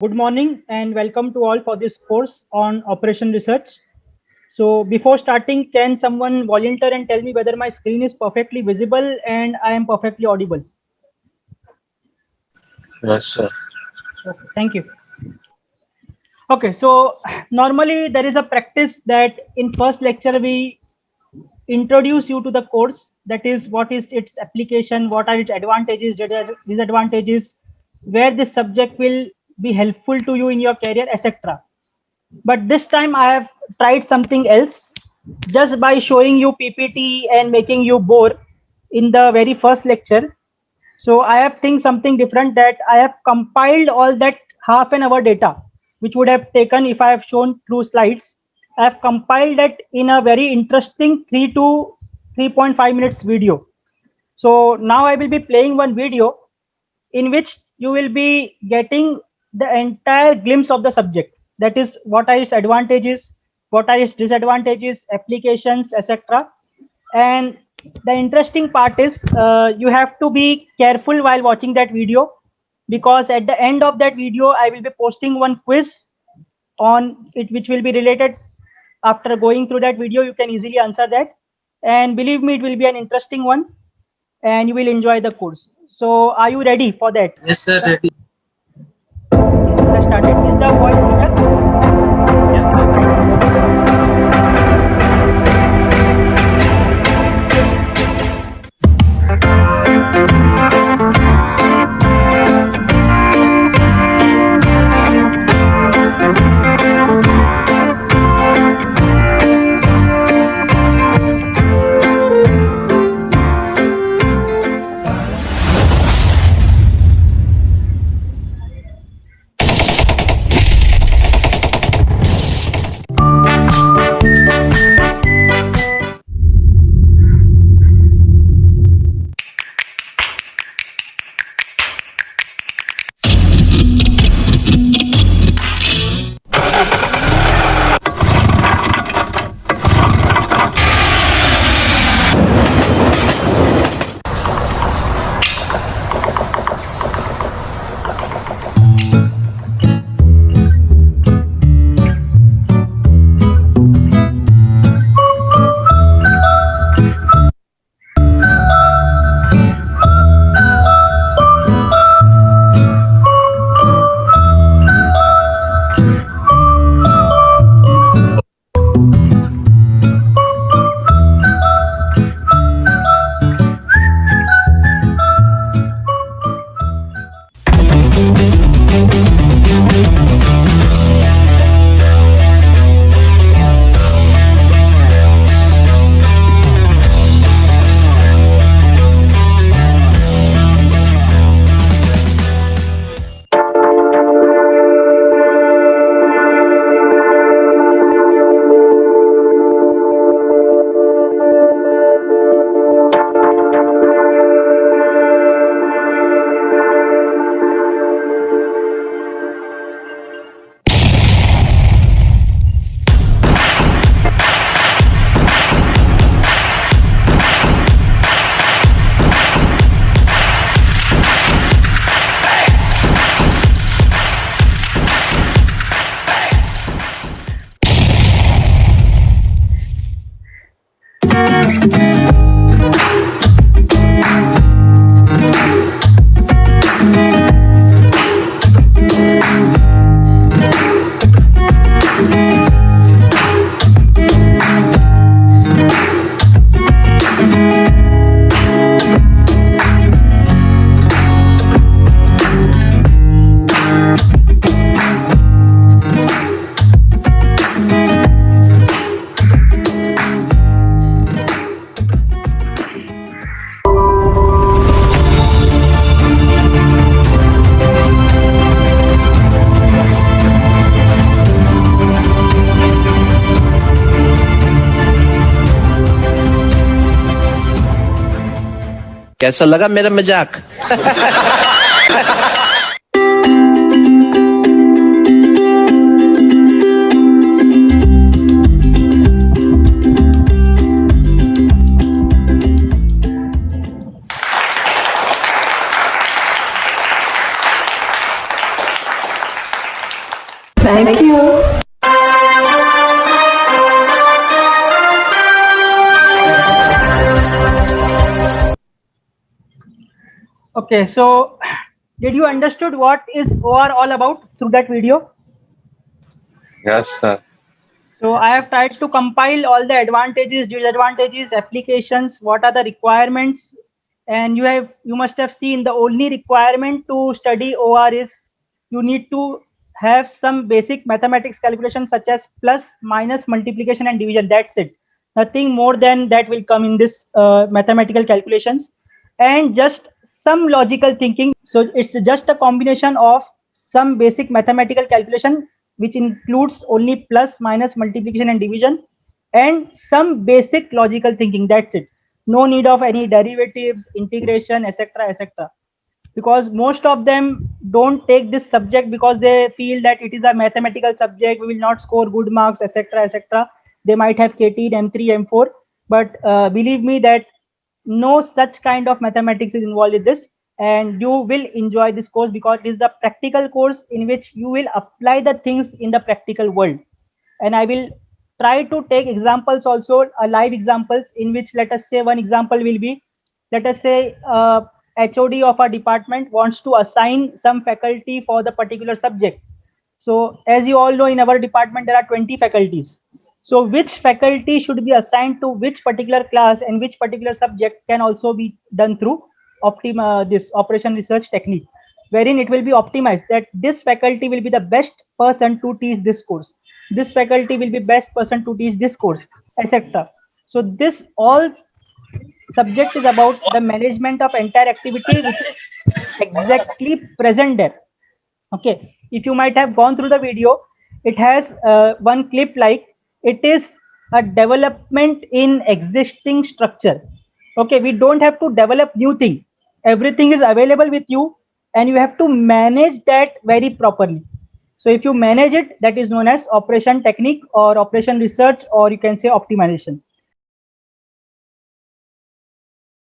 Good morning and welcome to all for this course on operation research. So before starting, can someone volunteer and tell me whether my screen is perfectly visible and I am perfectly audible? Yes, sir. Okay, thank you. Okay, so normally there is a practice that in first lecture we introduce you to the course, that is what is its application, what are its advantages, disadvantages, where this subject will be helpful to you in your career, etc. But this time I have tried something else. Just by showing you PPT and making you bore in the very first lecture, so I have think something different, that I have compiled all that half an hour data, which would have taken if I have shown through slides. I have compiled it in a very interesting 3 to 3.5 minutes video. So now I will be playing one video in which you will be getting the entire glimpse of the subject. That is, what are its advantages, what are its disadvantages, applications, etc. And the interesting part is, you have to be careful while watching that video, because at the end of that video I will be posting one quiz on it which will be related. After going through that video you can easily answer that, and believe me, it will be an interesting one and you will enjoy the course. So are you ready for that? Yes, sir. Ready. Okay, so let's start it. Is the voice clear? Yes, sir. कैसा लगा मेरा मजाक? Thank you. Okay, so did you understood what is OR all about through that video? Yes, sir. So I have tried to compile all the advantages, disadvantages, applications, what are the requirements, and you must have seen the only requirement to study OR is you need to have some basic mathematics calculation such as plus, minus, multiplication, and division. That's it. Nothing more than that will come in this mathematical calculations, and just some logical thinking. So it's just a combination of some basic mathematical calculation which includes only plus, minus, multiplication, and division, and some basic logical thinking. That's it. No need of any derivatives, integration, etc., etc. Because most of them don't take this subject because they feel that it is a mathematical subject. We will not score good marks, etc., etc. They might have KT in M3, M4, but believe me that no such kind of mathematics is involved in this, and you will enjoy this course because it is a practical course in which you will apply the things in the practical world. And I will try to take examples also, live examples, in which let us say one example will be, let us say HOD of a department wants to assign some faculty for the particular subject. So as you all know, in our department there are 20 faculties. So which faculty should be assigned to which particular class and which particular subject can also be done through this operation research technique, wherein it will be optimized that this faculty will be the best person to teach this course, this faculty will be best person to teach this course, etc. So this all subject is about the management of entire activity which is exactly present there. Okay, if you might have gone through the video, it has one clip like it is a development in existing structure. Okay, we don't have to develop new thing, everything is available with you, and you have to manage that very properly. So if you manage it, that is known as operation technique or operation research, or you can say optimization.